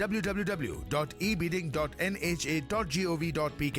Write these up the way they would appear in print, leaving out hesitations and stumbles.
www.ebidding.nha.gov.pk।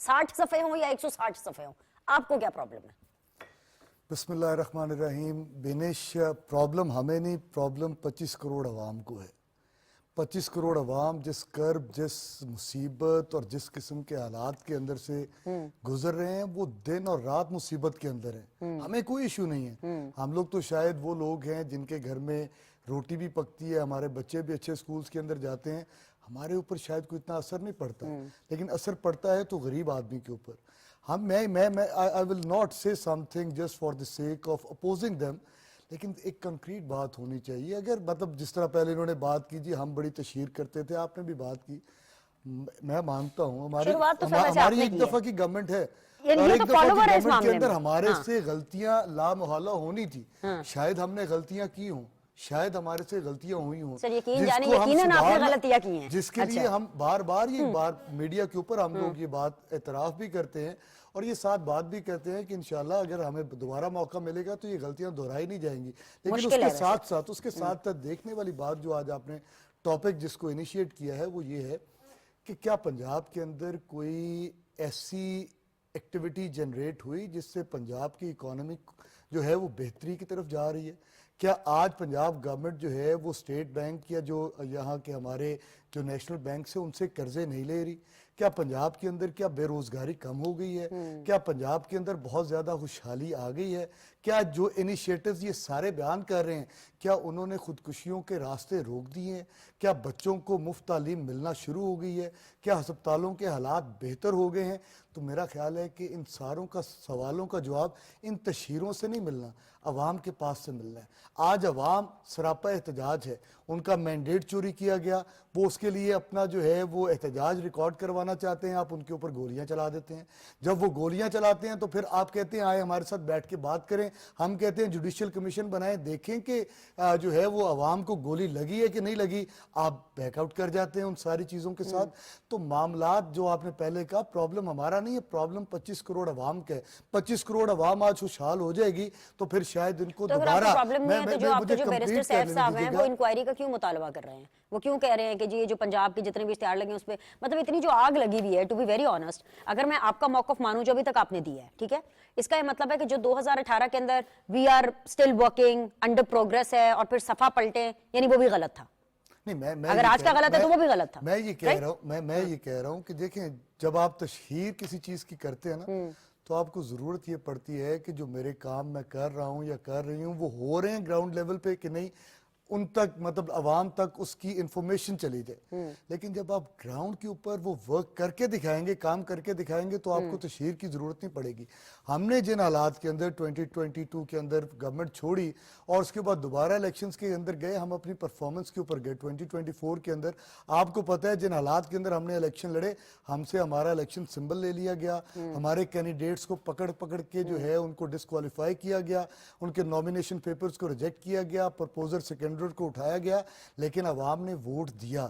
60 صفحے ہوں یا 160 صفحے ہوں, آپ کو کیا پرابلم ہے؟ بسم اللہ الرحمن الرحیم. بینش, پرابلم ہمیں نہیں, پرابلم 25 کروڑ عوام کو ہے. 25 کروڑ عوام جس کرب, جس مصیبت اور جس قسم کے حالات کے اندر سے گزر رہے ہیں, وہ دن اور رات مصیبت کے اندر ہیں. ہمیں کوئی ایشو نہیں ہے. ہم لوگ تو شاید وہ لوگ ہیں جن کے گھر میں روٹی بھی پکتی ہے, ہمارے بچے بھی اچھے سکولز کے اندر جاتے ہیں, ہمارے اوپر شاید کوئی اتنا اثر نہیں پڑتا, لیکن اثر پڑتا ہے تو غریب آدمی کے اوپر. I will not say something just for the sake of opposing them, لیکن ایک کنکریٹ بات ہونی چاہیے. اگر مطلب جس طرح پہلے انہوں نے بات کی, جی ہم بڑی تشہیر کرتے تھے, آپ نے بھی بات کی, میں مانتا ہوں ہماری ایک دفعہ کی گورنمنٹ ہے, اور ایک دفعہ کی گورنمنٹ کے اندر ہمارے سے غلطیاں لامحالہ ہونی تھی. شاید ہم نے غلطیاں کی ہوں, شاید ہمارے سے غلطیاں ہوئی ہوں, جس کے لیے ہم بار بار یہ بات میڈیا کے اوپر ہم لوگ یہ بات اعتراف بھی کرتے ہیں, اور یہ ساتھ بات بھی کرتے ہیں کہ انشاءاللہ اگر ہمیں دوبارہ موقع ملے گا تو یہ غلطیاں دہرائی نہیں جائیں گی. لیکن اس کے ساتھ دیکھنے والی بات جو آج آپ نے ٹاپک جس کو انیشیٹ کیا ہے وہ یہ ہے کہ کیا پنجاب کے اندر کوئی ایسی ایکٹیویٹی جنریٹ ہوئی جس سے پنجاب کی اکانومی جو ہے وہ بہتری کی طرف جا رہی ہے؟ کیا آج پنجاب گورنمنٹ جو ہے وہ اسٹیٹ بینک یا جو یہاں کے ہمارے جو نیشنل بینک سے ان سے قرضے نہیں لے رہی؟ کیا پنجاب کے اندر کیا بے روزگاری کم ہو گئی ہے؟ کیا پنجاب کے اندر بہت زیادہ خوشحالی آ گئی ہے؟ کیا جو انیشیٹوز یہ سارے بیان کر رہے ہیں, کیا انہوں نے خودکشیوں کے راستے روک دیے ہیں؟ کیا بچوں کو مفت تعلیم ملنا شروع ہو گئی ہے؟ کیا ہسپتالوں کے حالات بہتر ہو گئے ہیں؟ تو میرا خیال ہے کہ ان ساروں کا سوالوں کا جواب ان تشہیروں سے نہیں ملنا, عوام کے پاس سے ملنا ہے. آج عوام سراپا احتجاج ہے, ان کا مینڈیٹ چوری کیا گیا, وہ اس کے لیے اپنا جو ہے وہ احتجاج ریکارڈ کروانا چاہتے ہیں, آپ ان کے اوپر گولیاں چلا دیتے ہیں. جب وہ گولیاں چلاتے ہیں تو پھر آپ کہتے ہیں آئے ہمارے ساتھ بیٹھ کے بات کریں, ہم کہتے ہیں جوڈیشل کمیشن بنائیں, دیکھیں کہ جو ہے وہ عوام کو گولی لگی ہے کہ نہیں لگی, آپ بیک آؤٹ کر جاتے ہیں ان ساری چیزوں کے ساتھ. تو معاملات جو آپ نے پہلے کہا, پرابلم ہمارا نہیں ہے, پرابلم 25 کروڑ عوام کا ہے. 25 کروڑ عوام آج خوشحال ہو جائے گی تو پھر شاید ان کو دوبارہ جو بیرسٹر صاحب صاحب ہیں وہ انکوائری کا کیوں مطالبہ کر رہے ہیں؟ وہ کیوں کہہ رہے ہیں کہ جی جو پنجاب کے جتنے بھی اشتہار لگے اس پہ مطلب اتنی جو آگ لگی ہوئی ہے, ٹو بی ویری آنیسٹ, اگر میں آپ کا موقف مانوں جو ابھی تک آپ نے دیا ہے, ٹھیک ہے, اس کا یہ مطلب ہے کہ جو 2018 کے اندر we are still working under progress ہے اور پھر صفحہ پلٹے, یعنی وہ بھی غلط تھا. اگر آج کا غلط ہے تو وہ بھی غلط تھا. میں یہ کہہ رہا ہوں کہ دیکھیں, جب آپ تشہیر کسی چیز کی کرتے ہیں نا تو آپ کو ضرورت یہ پڑتی ہے کہ جو میرے کام میں کر رہا ہوں یا کر رہی ہوں وہ ہو رہے ہیں گراؤنڈ لیول پہ کہ نہیں, ان تک مطلب عوام تک اس کی انفارمیشن چلی جائے. لیکن جب آپ گراؤنڈ کے اوپر وہ ورک کر کے دکھائیں گے, کام کر کے دکھائیں گے, تو آپ کو تشہیر کی ضرورت نہیں پڑے گی. ہم نے جن حالات کے اندر 2022 کے اندر گورنمنٹ چھوڑی اور اس کے بعد دوبارہ الیکشنز کے اندر گئے, ہم اپنی پرفارمنس کے اوپر گئے. 2024 کے اندر آپ کو پتہ ہے جن حالات کے اندر ہم نے الیکشن لڑے, ہم سے ہمارا الیکشن سمبل لے لیا گیا, ہمارے کینڈیڈیٹس کو پکڑ کے جو ہے ان کو ڈسکوالیفائی کیا گیا, ان کے نامینیشن پیپرز کو ریجیکٹ کیا گیا, پرپوزر سیکنڈر کو اٹھایا گیا, لیکن عوام نے ووٹ دیا.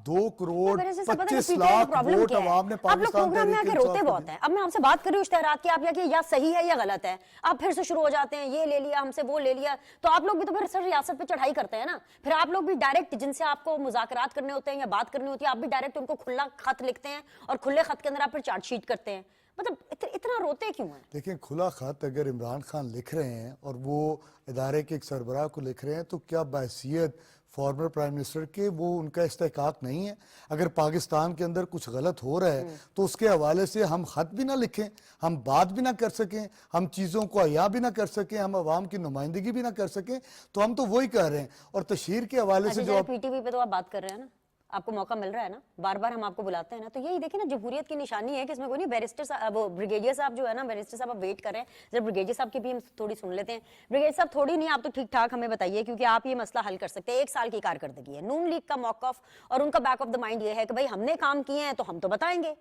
2 کروڑ 25 لاکھ ووٹ عوام نے پاکستان تحریک روتے بہت ہیں. اب میں آپ سے بات کر رہی ہوں اشتہارات کی, آپ یا صحیح ہے یا غلط ہے, آپ پھر سے شروع ہو جاتے ہیں یہ لے لیا ہم سے وہ لے لیا, تو آپ لوگ بھی تو پھر سر ریاست پہ چڑھائی کرتے ہیں نا. پھر آپ لوگ بھی ڈائریکٹ جن سے آپ کو مذاکرات کرنے ہوتے ہیں یا بات کرنی ہوتی ہے, آپ بھی ڈائریکٹ ان کو کھلا خط لکھتے ہیں اور کھلے خط کے اندر آپ پھر چارج شیٹ کرتے ہیں. مطلب اتنا روتے کیوں ہیں؟ دیکھیں, کھلا خط اگر عمران خان لکھ رہے ہیں اور وہ ادارے کے ایک سربراہ کو لکھ رہے ہیں تو کیا بحیثیت فارمر پرائم منسٹر کے وہ ان کا استحقاق نہیں ہے؟ اگر پاکستان کے اندر کچھ غلط ہو رہا ہے تو اس کے حوالے سے ہم خط بھی نہ لکھیں, ہم بات بھی نہ کر سکیں, ہم چیزوں کو احیا بھی نہ کر سکیں, ہم عوام کی نمائندگی بھی نہ کر سکیں, تو ہم تو وہی کر رہے ہیں. اور تشہیر کے حوالے سے جو پی ٹی وی پہ تو آپ بات کر رہے ہیں نا, آپ کو موقع مل رہا ہے نا, بار بار ہم آپ کو بلاتے ہیں نا, تو یہی دیکھیں نا جمہوریت کی نشانی ہے کہ اس میں کوئی نہیں. بیرسٹر صاحب, وہ بریگیڈیئر صاحب جو ہے نا, بیرسٹر صاحب آپ ویٹ کر رہے ہیں, ذرا بریگیڈیئر صاحب کی بھی ہم تھوڑی سن لیتے ہیں. بریگیڈیئر صاحب تھوڑی نہیں, آپ تو ٹھیک ٹھاک ہمیں بتائیے, کیونکہ آپ یہ مسئلہ حل کر سکتے ہیں. 1 سال کی کارکردگی ہے, نون لیگ کا موقف اور ان کا بیک آف دا مائنڈ یہ ہے کہ بھائی ہم نے کام کیے ہیں تو ہم تو بتائیں گے.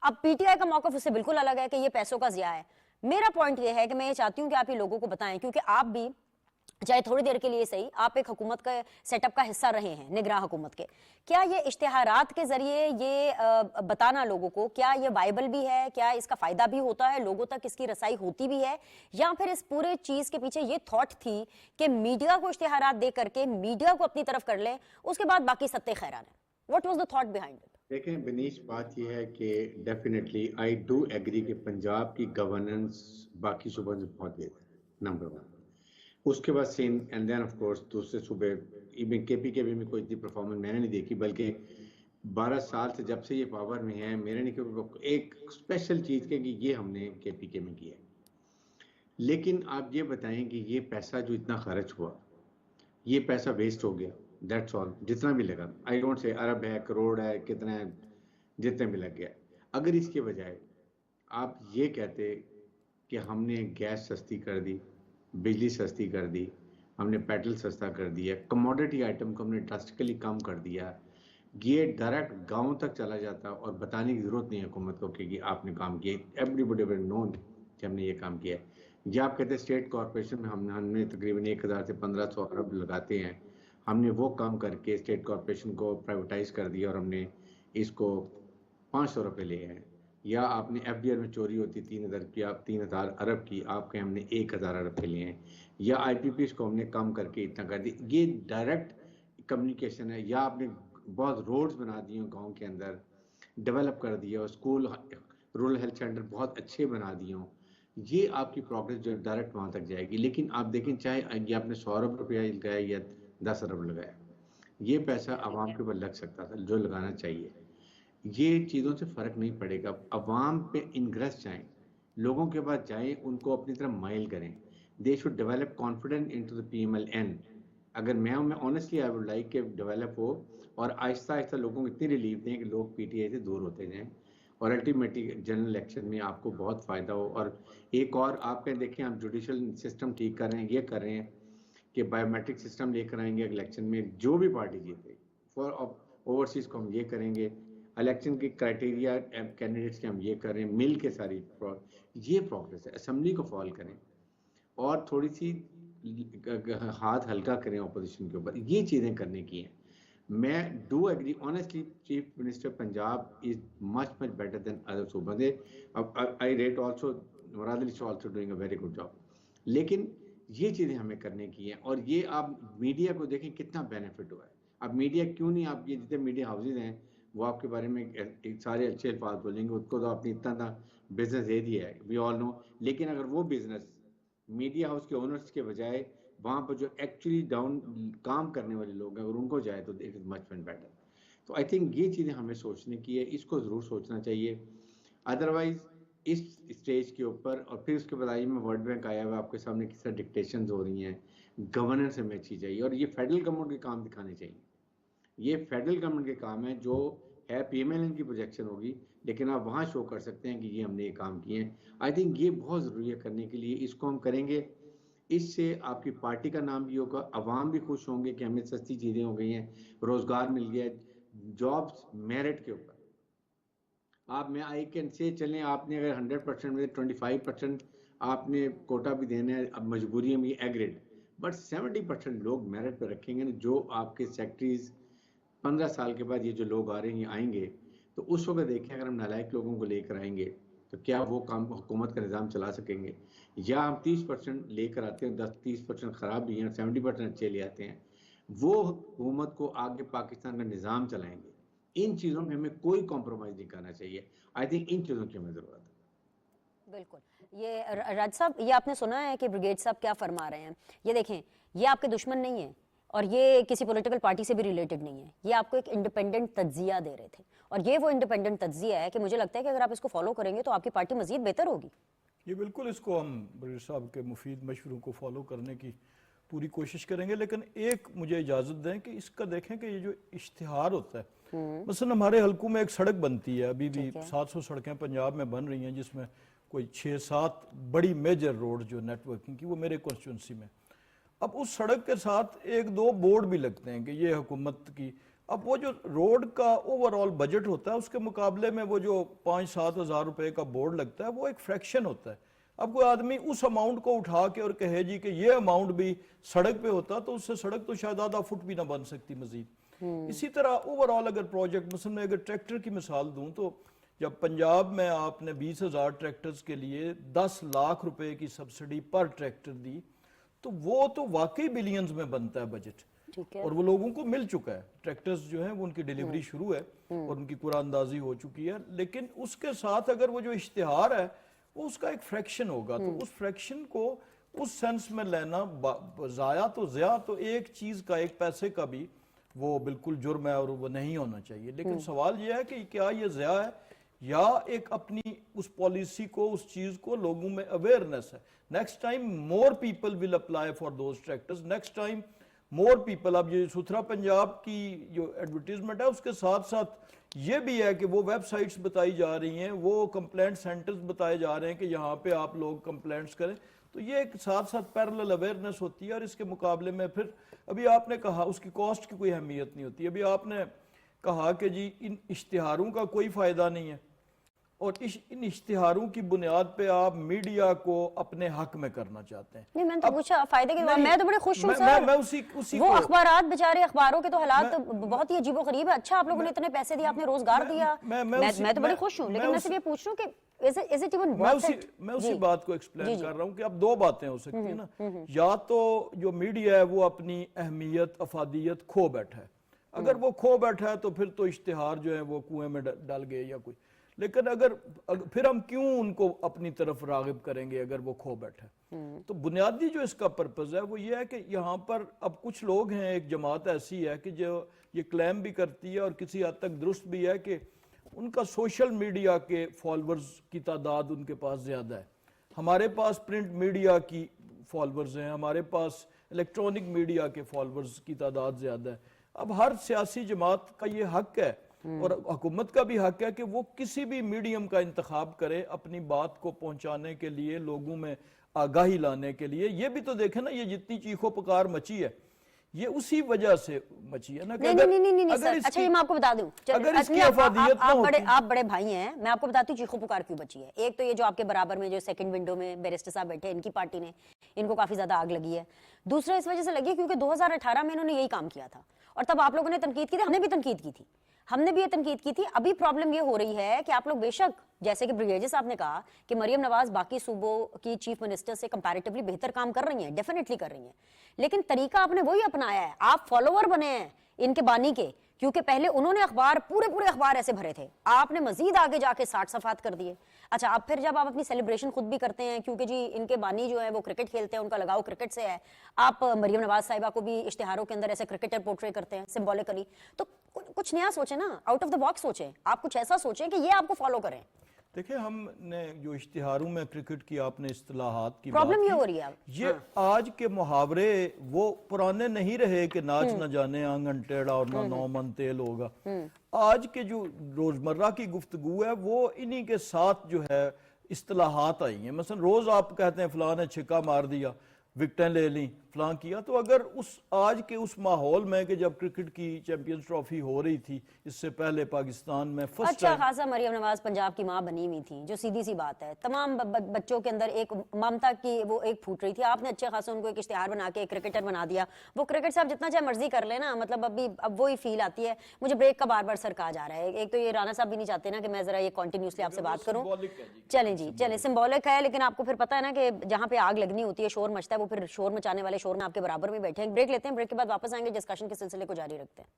اب پی ٹی آئی کا موقف اس سے بالکل الگ ہے کہ یہ پیسوں کا ضیاع ہے. میرا پوائنٹ یہ ہے کہ میں یہ چاہتی ہوں کہ آپ یہ لوگوں کو بتائیں, کیونکہ آپ بھی چاہے تھوڑی دیر کے لیے صحیح, آپ ایک حکومت کا سیٹ اپ کا حصہ رہے ہیں, نگراں حکومت کے. کیا یہ اشتہارات کے ذریعے یہ بتانا لوگوں کو, کیا یہ وائبل بھی ہے, کیا اس کا فائدہ بھی ہوتا ہے, لوگوں تک اس کی رسائی ہوتی بھی ہے, یا پھر اس پورے چیز کے پیچھے یہ تھاٹ تھی کہ میڈیا کو اشتہارات دے کر کے میڈیا کو اپنی طرف کر لیں, اس کے بعد باقی ستے خیران ہیں؟ What was the thought behind it? دیکھیں بنیش بات یہ ہے کہ ڈیفینیٹلی آئی ڈو ایگری کہ پنجاب کی گورننس باقی صوبوں سے بہت بہتر ہے، نمبر 1. اس کے بعد Sindh and then of course دوسرے صوبے، ایون کے پی کے بھی میں کوئی اتنی پرفارمنس میں نے نہیں دیکھی، بلکہ 12 سال سے جب سے یہ پاور میں ہے میرے نہیں ایک اسپیشل چیز کہ یہ ہم نے کے پی کے میں کیا ہے. لیکن آپ یہ بتائیں کہ یہ پیسہ جو اتنا خرچ ہوا یہ پیسہ ویسٹ ہو گیا، دیٹس آل. جتنا بھی لگا، آئی ڈونٹ سے ارب ہے، کروڑ ہے، کتنا ہے، جتنے بھی لگ گیا. اگر اس کے بجائے آپ یہ کہتے کہ ہم نے گیس سستی کر دی، بجلی سستی کر دی، ہم نے پیٹرول سستا کر دیا، کموڈٹی آئٹم کو ہم نے ڈراسٹکلی کم کر دیا، یہ ڈائریکٹ گاؤں تک چلا جاتا اور بتانے کی ضرورت نہیں ہے حکومت کو کہ آپ نے کام کیا، ایوری بڈی ول نون کہ ہم نے یہ کام کیا ہے. یا آپ کہتے ہیں اسٹیٹ کارپوریشن میں ہم نے تقریباً 1000 سے 1500 ارب لگاتے ہیں، ہم نے وہ کام کر کے اسٹیٹ کارپوریشن کو پرائیویٹائز کر دیا اور ہم نے اس کو 500 روپے لے ہیں. یا آپ نے ایف ڈی آر میں چوری ہوتی 3000 کی، آپ 3000 ارب کی، آپ کے ہم نے 1000 ارب کے لیے ہیں. یا آئی پی پیز کو ہم نے کم کر کے اتنا کر دی. یہ ڈائریکٹ کمیونیکیشن ہے. یا آپ نے بہت روڈز بنا دی ہوں گاؤں کے اندر، ڈیولپ کر دیا، اسکول رورل ہیلتھ سینٹر بہت اچھے بنا دیے ہوں، یہ آپ کی پروگرس جو ڈائریکٹ وہاں تک جائے گی. لیکن آپ دیکھیں چاہے یہ آپ نے 100 ارب روپیہ لگایا یا 10 ارب لگایا، یہ پیسہ عوام کے اوپر لگ سکتا تھا جو لگانا چاہیے. یہ چیزوں سے فرق نہیں پڑے گا. عوام پہ انگریس جائیں، لوگوں کے بعد جائیں، ان کو اپنی طرف مائل کریں. They should develop confident into the PMLN. اگر میں ہوں، میں آنیسٹلی آئی ووڈ لائک کہ ڈیولپ ہو اور آہستہ آہستہ لوگوں کو اتنی ریلیف دیں کہ لوگ پی ٹی آئی سے دور ہوتے جائیں اور الٹیمیٹلی جنرل الیکشن میں آپ کو بہت فائدہ ہو. اور ایک اور آپ کہیں دیکھیں آپ جوڈیشل سسٹم ٹھیک کر رہے ہیں، یہ کر رہے ہیں کہ بایو میٹرک سسٹم لے کر آئیں گے الیکشن میں، جو بھی پارٹی جیتے فار اوورسیز کو ہم یہ کریں گے، الیکشن کے کرائٹیریا کینڈیڈیٹس کے ہم یہ کر رہے ہیں، مل کے ساری یہ پروگرس ہے. اسمبلی کو فال کریں اور تھوڑی سی ہاتھ ہلکا کریں اپوزیشن کے اوپر، یہ چیزیں کرنے کی ہیں. میں do agree honestly chief minister Punjab is much better than other صوبہ. I rate also Murad Ali Shah also doing a very good job. لیکن یہ چیزیں ہمیں کرنے کی ہیں. اور یہ آپ میڈیا کو دیکھیں کتنا بینیفٹ ہوا ہے. اب میڈیا کیوں نہیں، آپ یہ جتنے میڈیا ہاؤسز ہیں وہ آپ کے بارے میں سارے اچھے الفاظ بولیں گے، اس کو تو آپ نے اتنا بزنس دے دیا ہے، وی آل نو. لیکن اگر وہ بزنس میڈیا ہاؤس کے اونرز کے بجائے وہاں پر جو ایکچولی ڈاؤن کام کرنے والے لوگ ہیں اگر ان کو جائے تو اٹ از مچ بیٹر. تو آئی تھنک یہ چیزیں ہمیں سوچنے کی ہے، اس کو ضرور سوچنا چاہیے. ادروائز اس اسٹیج کے اوپر اور پھر اس کے بعد آئی میں ورلڈ بینک آیا ہوا آپ کے سامنے کس طرح ڈکٹیشنز ہو رہی ہیں، گورننس ہمیں اچھی چاہیے. اور یہ فیڈرل گورنمنٹ کے کام دکھانے چاہیے. یہ فیڈرل گورنمنٹ کے کام ہے جو ہے PMLN کی پروجیکشن ہوگی، لیکن آپ وہاں شو کر سکتے ہیں کہ یہ ہم نے یہ کام کیے ہیں. آئی تھنک یہ بہت ضروری ہے کرنے کے لیے. اس کو ہم کریں گے، اس سے آپ کی پارٹی کا نام بھی ہوگا، عوام بھی خوش ہوں گے کہ ہمیں سستی چیزیں ہو گئی ہیں، روزگار مل گیا، جابس میرٹ کے اوپر. آپ میں آئی کین سے چلیں، آپ نے اگر 100% میں 25% آپ نے کوٹا بھی دینا ہے، اب مجبوری میں یہ ایگریڈ، بٹ 70% لوگ میرٹ پہ رکھیں گے. جو آپ کے سیکٹریز 15 سال کے بعد یہ جو لوگ آ رہے ہیں آئیں گے تو اس وقت دیکھیں اگر ہم نالائق لوگوں کو لے کر آئیں گے تو کیا وہ کام حکومت کا نظام چلا سکیں گے. یا ہم 30% لے کر آتے ہیں، 10-30% خراب بھی ہیں، 70% اچھے لے آتے ہیں، وہ حکومت کو آگے پاکستان کا نظام چلائیں گے. ان چیزوں میں ہمیں کوئی کمپرومائز نہیں کرنا چاہیے. آئی تھنک ان چیزوں کی ہمیں ضرورت ہے. بالکل. یہ راج صاحب، یہ آپ نے سنا ہے کہ بریگیڈ صاحب کیا فرما رہے ہیں. یہ دیکھیں، یہ آپ کے دشمن نہیں ہیں اور یہ کسی پولیٹیکل پارٹی سے بھی ریلیٹڈ نہیں ہے. یہ آپ کو ایک انڈیپینڈنٹ تجزیہ دے رہے تھے اور یہ وہ انڈیپینڈنٹ تجزیہ ہے کہ مجھے لگتا ہے کہ اگر آپ اس کو فالو کریں گے تو آپ کی پارٹی مزید بہتر ہوگی. یہ بالکل، اس کو ہم بریگیڈ صاحب کے مفید مشوروں کو فالو کرنے کی پوری کوشش کریں گے. لیکن ایک مجھے اجازت دیں کہ اس کا دیکھیں کہ یہ جو اشتہار ہوتا ہے، مثلا ہمارے حلقوں میں ایک سڑک بنتی ہے، ابھی بھی 700 سڑکیں پنجاب میں بن رہی ہیں، جس میں کوئی 6-7 بڑی میجر روڈ جو نیٹ ورکنگ کی وہ میرے کانسٹیٹوئنسی میں. اب اس سڑک کے ساتھ 1-2 بورڈ بھی لگتے ہیں کہ یہ حکومت کی. اب وہ جو روڈ کا اوور آل بجٹ ہوتا ہے اس کے مقابلے میں وہ جو 5-7 ہزار روپے کا بورڈ لگتا ہے وہ ایک فریکشن ہوتا ہے. اب کوئی آدمی اس اماؤنٹ کو اٹھا کے اور کہے جی کہ یہ اماؤنٹ بھی سڑک پہ ہوتا تو اس سے سڑک تو شاید آدھا فٹ بھی نہ بن سکتی مزید. اسی طرح اوور آل اگر پروجیکٹ، مثلا میں اگر ٹریکٹر کی مثال دوں تو جب پنجاب میں آپ نے 20,000 ٹریکٹرز کے لیے 10 لاکھ روپے کی سبسڈی پر ٹریکٹر دی تو وہ تو واقعی بلینز میں بنتا ہے بجٹ. ٹھیک ہے. اور وہ لوگوں کو مل چکا ہے. ٹریکٹرز جو ہیں وہ ان کی ڈیلیوری شروع ہے اور ان کی قرآن اندازی ہو چکی ہے. لیکن اس کے ساتھ اگر وہ جو اشتہار ہے وہ اس کا ایک فریکشن ہوگا, تو اس فریکشن کو اس سینس میں لینا ضائع تو ایک چیز کا, ایک پیسے کا بھی وہ بالکل جرم ہے اور وہ نہیں ہونا چاہیے. لیکن سوال یہ ہے کہ کیا یہ ضیاع ہے یا ایک اپنی اس پالیسی کو, اس چیز کو لوگوں میں اویئرنیس ہے. Next time more people will apply for those tractors, next time more people. اب یہ ستھرا پنجاب کی جو ایڈورٹیزمنٹ ہے اس کے ساتھ ساتھ یہ بھی ہے کہ وہ ویب سائٹس بتائی جا رہی ہیں, وہ کمپلینٹ سینٹرز بتائے جا رہے ہیں کہ یہاں پہ آپ لوگ کمپلینٹس کریں. تو یہ ایک ساتھ ساتھ پیرلل اویئرنیس ہوتی ہے. اور اس کے مقابلے میں پھر ابھی آپ نے کہا اس کی کاسٹ کی کوئی اہمیت نہیں ہوتی. ابھی آپ نے کہا کہ جی ان اشتہاروں کا کوئی فائدہ نہیں ہے, اور ان اشتہاروں کی بنیاد پہ آپ میڈیا کو اپنے حق میں کرنا چاہتے ہیں. نہیں, میں نے تو پوچھا فائدے کے, میں تو بڑے خوش ہوں سر. میں اسی وہ اخبارات بیچارے, اخباروں کے تو حالات بہت ہی عجیب و غریب ہے. اچھا آپ لوگوں نے اتنے پیسے دیے, آپ نے روزگار دیا, میں تو بڑی خوش ہوں. لیکن میں صرف یہ پوچھ رہا ہوں کہ میں اسی بات کو ایکسپلین کر رہا ہوں کہ اب دو باتیں ہو سکتی ہیں نا. یا تو جو میڈیا ہے وہ اپنی اہمیت, افادیت کھو بیٹھا ہے. اگر وہ کھو بیٹھا ہے تو پھر تو اشتہار جو ہے وہ کنویں میں ڈل گئے یا کوئی. لیکن اگر پھر ہم کیوں ان کو اپنی طرف راغب کریں گے اگر وہ کھو بیٹھا ہے. تو بنیادی جو اس کا پرپز ہے وہ یہ ہے کہ یہاں پر اب کچھ لوگ ہیں, ایک جماعت ایسی ہے کہ جو یہ کلیم بھی کرتی ہے اور کسی حد تک درست بھی ہے کہ ان کا سوشل میڈیا کے فالورز کی تعداد ان کے پاس زیادہ ہے. ہمارے پاس پرنٹ میڈیا کی فالورز ہیں, ہمارے پاس الیکٹرانک میڈیا کے فالورز کی تعداد زیادہ ہے. اب ہر سیاسی جماعت کا یہ حق ہے اور حکومت کا بھی حق ہے کہ وہ کسی بھی میڈیم کا انتخاب کرے اپنی بات کو پہنچانے کے لیے, لوگوں میں آگاہی لانے کے لیے. یہ بھی تو دیکھیں نا, یہ جتنی چیخو پکار مچی ہے یہ اسی وجہ سے مچی ہے نا. نہیں سر, اچھا یہ میں آپ کو بتا دوں, اگر اس کی افادیت نہ ہوتی, آپ بڑے بھائی ہیں, میں آپ کو بتاتی ہوں چیخو پکار کیوں بچی ہے. ایک تو یہ جو آپ کے برابر میں جو سیکنڈ ونڈو میں بیرسٹر صاحب بیٹھے, ان کی پارٹی نے, ان کو کافی زیادہ آگ لگی ہے. دوسرا اس وجہ سے لگی کیونکہ 2018 میں انہوں نے یہی کام کیا تھا اور تب آپ لوگوں نے تنقید کی تھی, ہم نے بھی تنقید کی تھی. یہ تنقید کی تھی. ابھی پرابلم یہ ہو رہی ہے کہ آپ لوگ بے شک جیسے کہ بریگیڈیئر صاحب نے کہا کہ مریم نواز باقی صوبوں کی چیف منسٹر سے کمپیریٹیولی بہتر کام کر رہی ہیں, ڈیفینیٹلی کر رہی ہیں, لیکن طریقہ آپ نے وہی اپنایا ہے. آپ فالوور بنے ہیں ان کے بانی کے, کیونکہ پہلے انہوں نے اخبار پورے اخبار ایسے بھرے تھے, آپ نے مزید آگے جا کے 60 صفحات کر دیے. اچھا اب پھر جب آپ اپنی سیلیبریشن خود بھی کرتے ہیں کیونکہ جی ان کے بانی جو ہے وہ کرکٹ کھیلتے ہیں, ان کا لگاؤ کرکٹ سے ہے, آپ مریم نواز صاحبہ کو بھی اشتہاروں کے اندر ایسے کرکٹر پورٹری کرتے ہیں سمبولکلی, تو کچھ نیا سوچیں نا, آؤٹ آف دا باکس سوچیں, آپ کچھ ایسا سوچیں کہ یہ آپ کو فالو کریں. دیکھیں ہم نے جو اشتہاروں میں کرکٹ کی آپ نے اصطلاحات کی پرابلم یہ ہو رہی ہے, یہ آج کے محاورے وہ پرانے نہیں رہے کہ ناچ نہ جانے آنگن ٹیڑھا اور نہ 9 من تیل ہوگا. آج کے جو روزمرہ کی گفتگو ہے وہ انہی کے ساتھ جو ہے اصطلاحات آئی ہیں. مثلا روز آپ کہتے ہیں فلاں نے چھکا مار دیا, وکٹیں لے لیں, فلاں کیا. تو اگر آج کے اس ماحول میں کہ جب کرکٹ کی چیمپئنز ٹرافی ہو رہی تھی, اس سے پہلے پاکستان میں اچھا خاصا مریم نواز پنجاب کی ماں بنی ہوئی تھی, جو سیدھی سی بات ہے, تمام بچوں کے اندر ایک ممتا کی وہ ایک پھوٹ رہی تھی. آپ نے اچھے خاصا ان کو ایک اشتہار بنا کے ایک کرکٹر بنا دیا. وہ کرکٹ سے آپ جتنا چاہے مرضی کر لینا, مطلب اب وہی فیل آتی ہے. مجھے بریک کا بار سر کہا جا رہا ہے. ایک تو یہ رانا صاحب بھی نہیں چاہتے نا کہ میں ذرا یہ کنٹینیوسلی آپ سے بات کروں. چلیں جی چلیں, سمبولک ہے, لیکن آپ کو پھر پتہ ہے نا کہ جہاں پہ آگ لگنی ہوتی ہے شور مچتا ہے, وہ پھر شور مچانے والے شور میں آپ کے برابر میں بیٹھے ہیں. بریک لیتے ہیں, بریک کے بعد واپس آئیں گے, ڈسکشن کے سلسلے کو جاری رکھتے ہیں.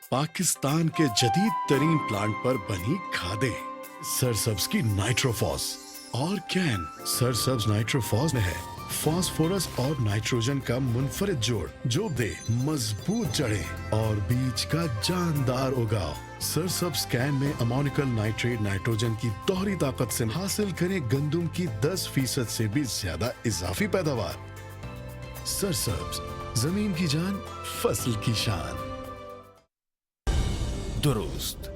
پاکستان کے جدید ترین پلانٹ پر بنی کھادیں سرسبز کی نائٹروفاس اور کین. سرسبز نائٹروفاس میں ہے فاسفورس اور نائٹروجن کا منفرد جوڑ جو دے مضبوط جڑیں اور بیج کا جاندار اگاؤ. سرسبز کین میں امونیکل نائٹریٹ نائٹروجن کی دوہری طاقت سے حاصل کریں گندم کی 10% سے بھی زیادہ اضافی پیداوار. سرسبز, زمین کی جان, فصل کی شان. درست,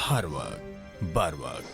ہر وقت, بر وقت.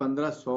1500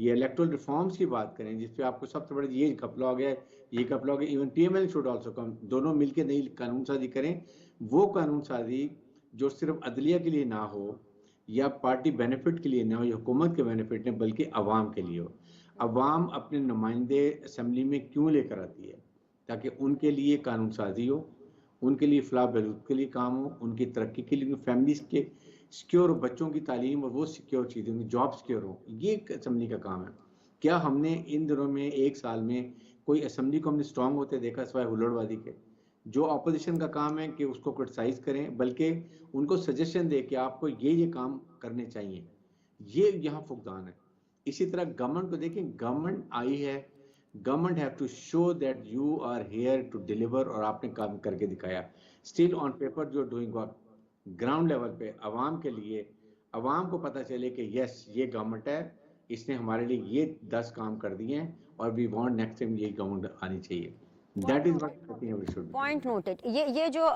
یہ الیکٹرل ریفارمز کی بات کریں جس پہ آپ کو سب سے بڑے یہ گھپلا ہو گیا ہے، یہ گھپلا ہو گیا، even P M L should also come, دونوں مل کے نئی قانون سازی کریں، وہ قانون سازی جو صرف عدلیہ کے لیے نہ ہو یا پارٹی بینیفٹ کے لیے نہ ہو یا حکومت کے بینیفٹ نہ بلکہ عوام کے لیے ہو. عوام اپنے نمائندے اسمبلی میں کیوں لے کر آتی ہے؟ تاکہ ان کے لیے قانون سازی ہو، ان کے لیے فلاح بہبود کے لیے کام ہو، ان کی ترقی کے لیے، فیملیز کے سیکیور ہو، بچوں کی تعلیم اور وہ سیکیور چیزیں، جاب سیکیور ہو. یہ اسمبلی کا کام ہے. کیا ہم نے ان دنوں میں ایک سال میں کوئی اسمبلی کو ہم نے اسٹرانگ ہوتے دیکھا سوائے ہلڑ بازی کے؟ جو اپوزیشن کا کام ہے کہ اس کو کرٹیسائز کریں، بلکہ ان کو سجیشن دے کہ آپ کو یہ کام کرنے چاہیے. یہ یہاں فقدان ہے. اسی طرح گورنمنٹ کو دیکھیں، گورنمنٹ آئی ہے، government have to show that you are here to deliver, اور آپ نے کام کر کے دکھایا. اسٹل آن پیپر جو ڈوئنگ ورک گراؤنڈ لیول پہ عوام کے لیے، عوام کو پتہ چلے کہ یس یہ گورنمنٹ ہے، اس نے ہمارے لیے یہ 10 کام کر دیے ہیں اور وی وانٹ نیکسٹ ٹائم یہ گورنمنٹ آنی چاہیے. That is what I think we should. Point noted. یہ جو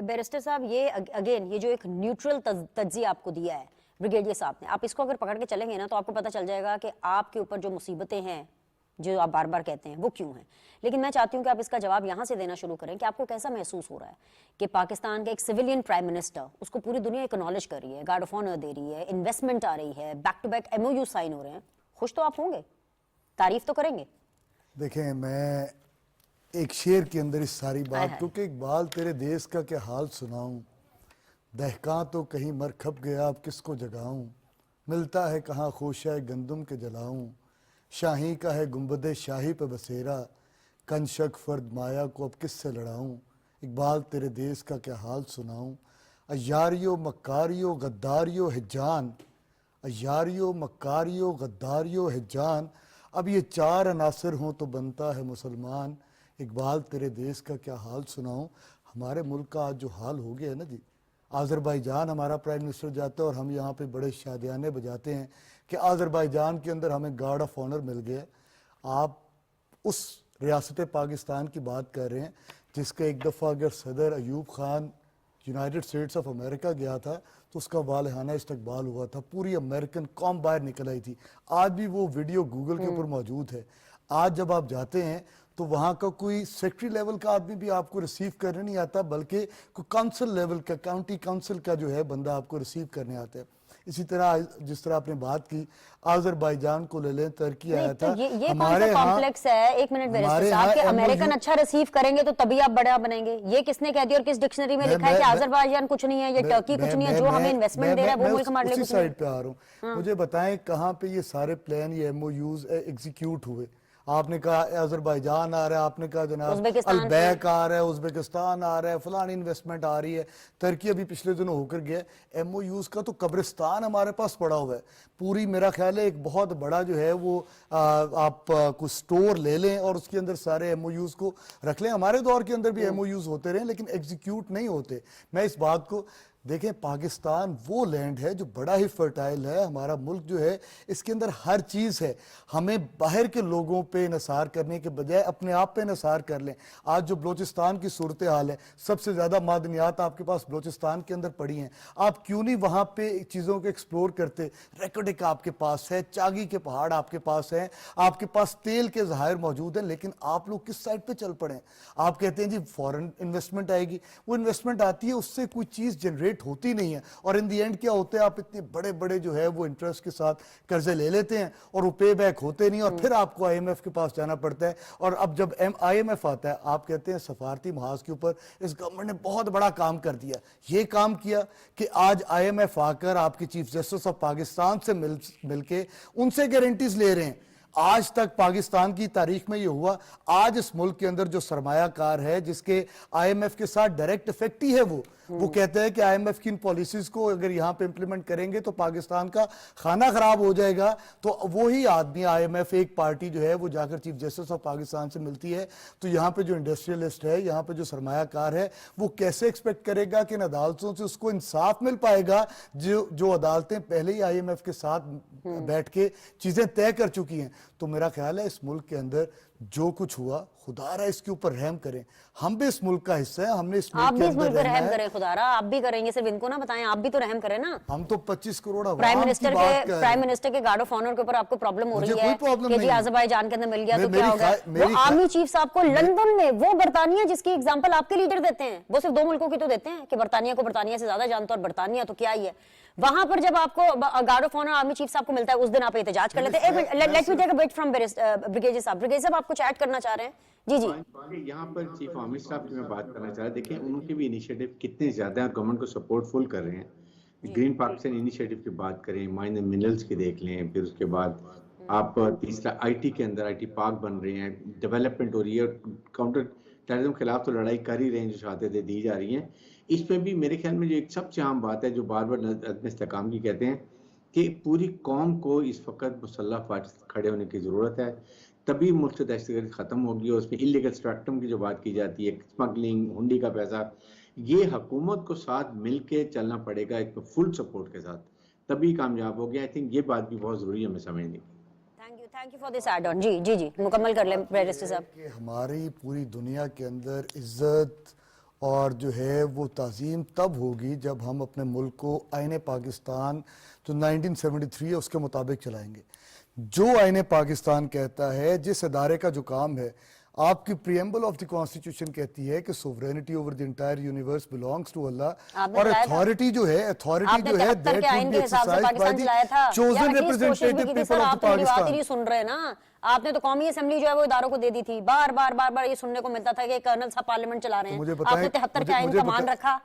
بیرسٹر صاحب، یہ اگین یہ جو ایک نیوٹرل تجزیہ آپ کو دیا ہے بریگیڈیئر صاحب نے، آپ اس کو اگر پکڑ کے چلیں گے نا تو آپ کو پتہ چل جائے گا کہ آپ کے اوپر جو مصیبتیں ہیں جو آپ بار بار کہتے ہیں وہ کیوں ہیں. لیکن میں چاہتی ہوں کہ آپ اس کا جواب یہاں سے دینا شروع کریں کہ آپ کو کیسا محسوس ہو رہا ہے کہ پاکستان کا ایک سویلین پرائم منسٹر، اس کو پوری دنیا اکنالج کر رہی ہے، گارڈ آف آنر دے رہی ہے، انویسٹمنٹ آ رہی ہے، back to back M O U sign ہو رہے ہیں. خوش تو آپ ہوں گے، تعریف تو کریں گے. دیکھیں میں ایک شعر کے اندر اس ساری بات کو کہ اقبال تیرے دیس کا کیا حال سناؤں، دہکاں تو کہیں مر کھپ گیا اب کس کو جگاؤں، ملتا ہے کہاں خوشہ گندم کے جلاؤں، شاہی کا ہے گنبد شاہی پہ بسیرا، کنشک فرد مایا کو اب کس سے لڑاؤں، اقبال تیرے دیس کا کیا حال سناؤں. ایاریو مکاریو غداریو ہے جان، ایاریو مکاریو غداریو ہے جان، اب یہ 4 عناصر ہوں تو بنتا ہے مسلمان، اقبال تیرے دیس کا کیا حال سناؤں. ہمارے ملک کا آج جو حال ہو گیا ہے نا جی، آذربائیجان ہمارا پرائم منسٹر جاتا ہے اور ہم یہاں پہ بڑے شادیانے بجاتے ہیں کہ آذربائیجان کے اندر ہمیں گارڈ آف آنر مل گیا. آپ اس ریاست پاکستان کی بات کر رہے ہیں جس کا ایک دفعہ اگر صدر Ayub Khan United States of America گیا تھا تو اس کا والہانہ استقبال ہوا تھا، پوری امریکن قوم باہر نکل آئی تھی. آج بھی وہ ویڈیو گوگل کے اوپر موجود ہے. آج جب آپ جاتے ہیں تو وہاں کا کوئی سیکٹری لیول کا آدمی بھی آپ کو ریسیو کرنے نہیں آتا، بلکہ کوئی کاؤنسل لیول کا، کاؤنٹی کاؤنسل کا جو ہے بندہ آپ کو ریسیو کرنے آتا ہے. اسی طرح جس طرح آپ نے بات کی آذربائیجان کو لے لیں، ترکی آیا تھا. یہ کون سا کمپلیکس ہے؟ ایک منٹ بیرسٹر صاحب، کہ امریکن اچھا ریسیو کریں گے تو تبھی آپ بڑا بنیں گے. یہ کس نے کہہ دیا اور کس ڈکشنری میں لکھا ہے کہ آذربائیجان کچھ نہیں ہے یا ٹرکی کچھ نہیں ہے، جو ہمیں انویسٹمنٹ دے رہا ہے وہ ملک ہمارے لیے کچھ نہیں ہے؟ سائڈ پہ آ رہا ہوں. مجھے بتائیں کہاں پہ یہ سارے پلان، یہ ایم او یوز ایگزیکیوٹ ہوئے؟ آپ نے کہا آذربائیجان آ رہا ہے، آپ نے کہا جناب البیک آ رہا ہے، ازبکستان آ رہا ہے، فلانی انویسٹمنٹ آ رہی ہے، ترکی ابھی پچھلے دنوں ہو کر گیا. ایم او یوز کا تو قبرستان ہمارے پاس پڑا ہوا ہے. پوری میرا خیال ہے ایک بہت بڑا جو ہے وہ آپ کو سٹور لے لیں اور اس کے اندر سارے ایم او یوز کو رکھ لیں. ہمارے دور کے اندر بھی ایم او یوز ہوتے رہے لیکن ایگزیکیوٹ نہیں ہوتے. میں اس بات کو دیکھیں، پاکستان وہ لینڈ ہے جو بڑا ہی فرٹائل ہے. ہمارا ملک جو ہے اس کے اندر ہر چیز ہے. ہمیں باہر کے لوگوں پہ انحصار کرنے کے بجائے اپنے آپ پہ انحصار کر لیں. آج جو بلوچستان کی صورتحال ہے، سب سے زیادہ معدنیات آپ کے پاس بلوچستان کے اندر پڑی ہیں. آپ کیوں نہیں وہاں پہ چیزوں کو ایکسپلور کرتے؟ ریکوڈک آپ کے پاس ہے، چاگی کے پہاڑ آپ کے پاس ہیں، آپ کے پاس تیل کے ذخائر موجود ہیں، لیکن آپ لوگ کس سائڈ پہ چل پڑے ہیں؟ آپ کہتے ہیں جی فورن انویسٹمنٹ آئے گی. وہ انویسٹمنٹ آتی ہے، اس سے کوئی چیز جنریٹ ہوتی نہیں ہے، اور ان دی اینڈ کیا ہوتے ہیں؟ آپ اتنے بڑے بڑے جو ہے وہ انٹرسٹ کے ساتھ قرضے لے لیتے ہیں اور وہ پے بیک ہوتے نہیں، اور پھر آپ کو آئی ایم ایف کے پاس جانا پڑتا ہے. اور اب جب آئی ایم ایف آتا ہے، آپ کہتے ہیں سفارتی محاذ کے اوپر اس گورنمنٹ نے بہت بڑا کام کر دیا. یہ کام کیا کہ آج آئی ایم ایف آ کر آپ کے چیف جسٹس آف پاکستان سے مل کے ان سے گارنٹیز لے رہے ہیں. آج تک پاکستان کی تاریخ میں یہ ہوا. آج اس ملک کے اندر جو سرمایہ کار ہے جس کے آئی ایم ایف کے ساتھ ڈائریکٹ افیکٹ ہی ہے، وہ کہتا ہے کہ آئی ایم ایف کی ان پالیسیز کو اگر یہاں پہ امپلیمنٹ کریں گے تو پاکستان کا کھانا خراب ہو جائے گا. تو وہی آدمی آئی ایم ایف، ایک پارٹی جو ہے وہ جا کر چیف جسٹس آف پاکستان سے ملتی ہے. تو یہاں پہ جو انڈسٹریلسٹ ہے، یہاں پہ جو سرمایہ کار ہے، وہ کیسے ایکسپیکٹ کرے گا کہ ان عدالتوں سے اس کو انصاف مل پائے گا جو عدالتیں پہلے ہی آئی ایم ایف کے ساتھ بیٹھ کے چیزیں طے کر چکی ہیں. تو میرا خیال ہے اس ملک کے اندر جو کچھ ہوا خدا را اس کے اوپر رحم کریں. ہم بھی اس ملک کا حصہ ہیں, ہم نے اس آپ ملک بھی کے اس ملک اندر پہ رہنا رحم ہے. کریں خدا را, آپ بھی کریں گے, صرف ان کو نہ بتائیں, آپ بھی تو رحم کریں نا. ہم تو 25 کروڑ پرائم عوام کی منسٹر بات کے کر رہے پرائم ہیں. منسٹر کے گارڈ آف آنر کے اوپر آپ کو پرابلم ہو مجھے رہی کوئی ہے پرابلم کہ نہیں جی ہے. آذربائیجان کے اندر مل گیا تو میری کیا ہوگا. میری وہ آرمی چیف صاحب کو لندن میں وہ برطانیہ جس کی ایگزامپل آپ کے لیڈر دیتے ہیں, وہ صرف 2 ملکوں کی تو دیتے ہیں کہ برطانیہ کو برطانیہ سے زیادہ جانتا, اور برطانیہ تو کیا ہی ہے. وہاں پر جب آپ کو guard of honour army chief صاحب کو ملتا ہے اس دن آپ احتجاج کر لیتے ہیں. Let me take a but from brigadier صاحب. بریگیڈیئر صاحب آپ کچھ ایڈ کرنا چاہ رہے ہیں؟ جی جی. یہاں پر چیف عامر صاحب کی میں بات کرنا چاہ رہا, دیکھیں ان کے بھی انیشیٹو کتنے زیادہ ہیں, گورنمنٹ کو سپورٹ فل کر رہے ہیں. گرین پاکستان انیشیٹو کی بات کریں, مائن اینڈ منرلز کی دیکھ لیں, پھر اس کے بعد آپ تیسرا آئی ٹی کے اندر آئی ٹی پارک بن رہے ہیں, ڈیولپمنٹ ہو رہی ہے, کاؤنٹر ٹیررزم کے خلاف تو لڑائی کر ہی رہے ہیں, جو شہادتیں دی جا رہی ہیں. اس میں بھی میرے خیال میں جو ایک سب سے عام بات ہے جو بار بار عدم استحکام کی کہتے ہیں کہ پوری قوم کو اس وقت مسلح فائٹ کھڑے ہونے کی ضرورت ہے, تبھی ملک سے دہشت گردی ختم ہوگی. اور اس میں اللیگل اسپیکٹرم کی جو بات کی جاتی ہے, اسمگلنگ, ہنڈی کا پیسہ, یہ حکومت کو ساتھ مل کے چلنا پڑے گا ایک فل سپورٹ کے ساتھ, تبھی کامیاب ہوگی. آئی تھنک یہ بات بھی بہت ضروری ہے ہمیں سمجھنے کی. Thank you for this add on. جی جی جی مکمل کر لیں بیرسٹر صاحب. کہ ہماری پوری دنیا کے اندر عزت اور جو ہے وہ تعظیم تب ہوگی جب ہم اپنے ملک کو آئین پاکستان جو 1973 ہے اس کے مطابق چلائیں گے. جو آئین پاکستان کہتا ہے, جس ادارے کا جو کام ہے, آپ کی پریمبل آف دی کانسٹیٹیوشن کہتی ہے کہ sovereignty over the entire universe belongs to Allah, اور اتھارٹی جو ہے that would be exercised by the chosen representative people of the Pakistan. سن رہے نا آپ نے, تو قومی اسمبلی جو ہے وہ اداروں کو دے دی تھی. بار بار یہ سننے کو ملتا تھا کہ کرنل صاحب پارلیمنٹ چلا رہے ہیں. آپ نے 73 کے آئین کا مان رکھا.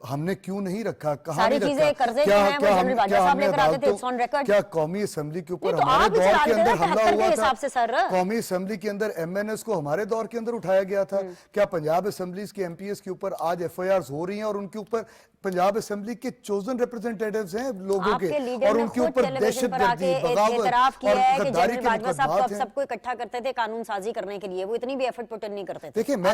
ہم نے کیوں نہیں رکھا, کہاں ساری نہیں چیزیں قرضے جو ہیں وہ جنرل باجوہ صاحب لے کر آتے تھے, اٹس آن ریکارڈ. کیا قومی اسمبلی کے اوپر یہ تو ہمارے آپ ہی دور چلا کے رہے اندر تھے حملہ 73 کے ہوا حساب سے سر. تھا؟ قومی اسمبلی کے اندر ایم این ایس کو ہمارے دور کے اندر اٹھایا گیا تھا. کیا پنجاب اسمبلیز کے ایم پی ایس کے اوپر آج ایف آئی آرز ہو رہی ہیں اور ان کے اوپر پنجاب اسمبلی کے چوزن ریپرزنٹیٹیوز ہیں لوگوں کے, اور ان کے اوپر دہشت گردی, بغاوت اور غداری کے مقدمات ہیں. سب کو اکٹھا کرتے تھے قانون سازی کرنے کے لیے, وہ اتنی بھی ایفرٹ پٹ ان نہیں کرتے تھے. دیکھیں میں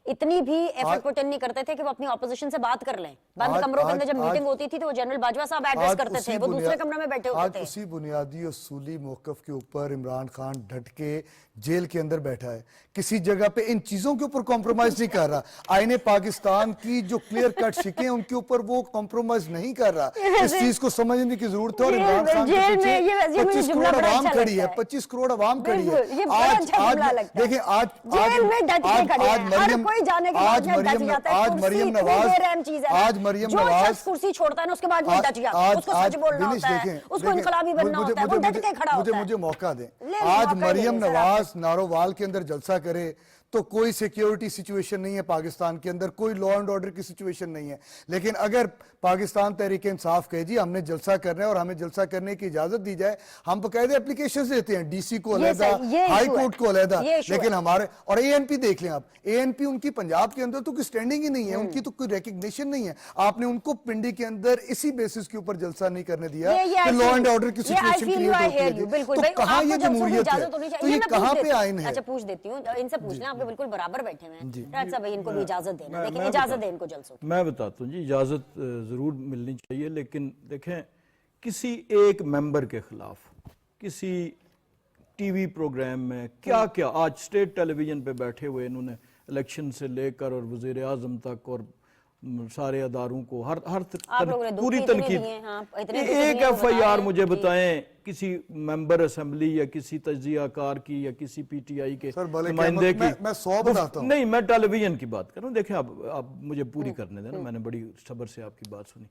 اتنی بھی ایفرٹ پٹ ان نہیں کرتے تھے کہ وہ اپنی اپوزیشن سے بات کر لیں. بند کمروں کے اندر جب میٹنگ ہوتی تھی تو وہ جنرل باجوہ صاحب ایڈریس کرتے تھے, وہ دوسرے کمرے میں بیٹھے ہوتے تھے. آج اسی بنیادی اصولی موقف کے اوپر عمران خان ڈٹ کے جیل کے اندر بیٹھا ہے. کسی جگہ پہ ان چیزوں کے اوپر کمپرومائز نہیں کر رہا. آئین پاکستان کی جو کلیئر کٹ شکیں ان کے اوپر وہ کمپرومائز نہیں کر رہا. اس چیز کو سمجھنے کی ضرورت ہے. اور عمران خان کے پیچھے 25 کروڑ عوام کھڑی ہے, 25 کروڑ عوام کھڑی ہے. آج دیکھیں آج مریم نواز کرسی چھوڑتا ہے نا اس کے بعد وہ ڈٹ جاتا ہے, اس کو سچ بولنا ہوتا ہے, اس کو انقلابی بننا ہوتا ہے, وہ ڈٹ کے کھڑا ہوتا ہے. مجھے موقع دیں. آج مریم نواز نارووال کے اندر جلسہ کرے تو کوئی سیکیورٹی سچویشن نہیں ہے پاکستان کے اندر, کوئی لا اینڈ آرڈر کی سچویشن نہیں ہے. لیکن اگر پاکستان تحریک انصاف کہے جی ہم نے جلسہ کرنا ہے اور ہمیں جلسہ کرنے کی اجازت دی جائے, ہم باقاعدہ اپلیکیشنز دیتے ہیں ڈی سی کو علیحدہ, ہائی کورٹ کو علیحدہ. لیکن ہمارے اور اے این پی دیکھ لیں آپ, اے این پی ان کی پنجاب کے اندر تو کوئی سٹینڈنگ ہی نہیں ہے, ان کی تو کوئی ریکگنیشن نہیں ہے. آپ نے ان کو پنڈی کے اندر اسی بیسس کے اوپر جلسہ نہیں کرنے دیا کہ لا اینڈ آرڈر کی سچویشن کریٹ ہوتی ہے. تو کہاں یہ جمہوریت ہے, تو یہ کہاں پہ آئین ہے؟ اچھا پوچھ دیتی ہوں, ان سے پوچھنا, آپ کے بالکل برابر بیٹھے ہوئے ہیں راج صاحب, ان کو بھی اجازت دینا. لیکن اجازت دیں ان کو جلسوں. میں بتاتا ہوں جی, اجازت ضرور ملنی چاہیے, لیکن دیکھیں کسی ایک ممبر کے خلاف کسی ٹی وی پروگرام میں کیا آج اسٹیٹ ٹیلی ویژن پہ بیٹھے ہوئے انہوں نے الیکشن سے لے کر اور وزیر اعظم تک اور سارے اداروں کو ہر پوری تنقید. ایک ایف آئی آر مجھے بتائیں کسی ممبر اسمبلی یا کسی تجزیہ کار کی یا کسی پی ٹی آئی کے نمائندے کی, میں 100 بتاتا ہوں. نہیں, میں ٹیلی ویژن کی بات کر رہا ہوں. دیکھیں آپ مجھے پوری کرنے دیں نا, میں نے بڑی صبر سے آپ کی بات سنی.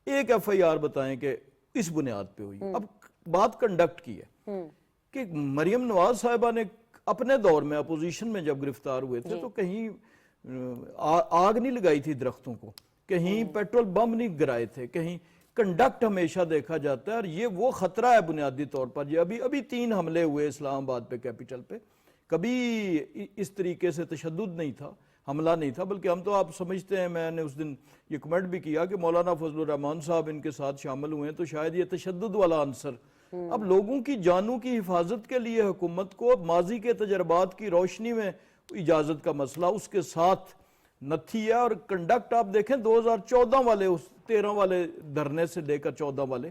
ایک ایف آئی آر بتائیں کہ اس بنیاد پہ ہوئی. اب بات کنڈکٹ کی ہے کہ مریم نواز صاحبہ نے اپنے دور میں اپوزیشن میں جب گرفتار ہوئے تھے تو کہیں آگ نہیں لگائی تھی درختوں کو, کہیں پیٹرول بم نہیں گرائے تھے, کہیں کنڈکٹ ہمیشہ دیکھا جاتا ہے. اور یہ وہ خطرہ ہے بنیادی طور پر. یہ ابھی 3 حملے ہوئے اسلام آباد پہ, کیپٹل پہ, کبھی اس طریقے سے تشدد نہیں تھا, حملہ نہیں تھا, بلکہ ہم تو آپ سمجھتے ہیں, میں نے اس دن یہ کمنٹ بھی کیا کہ مولانا فضل الرحمان صاحب ان کے ساتھ شامل ہوئے ہیں تو شاید یہ تشدد والا عنصر. اب لوگوں کی جانوں کی حفاظت کے لیے حکومت کو ماضی کے تجربات کی روشنی میں اجازت کا مسئلہ اس کے ساتھ نتھی ہے. اور کنڈکٹ آپ دیکھیں 2014 والے, اس 13 والے دھرنے سے لے کر 14 والے,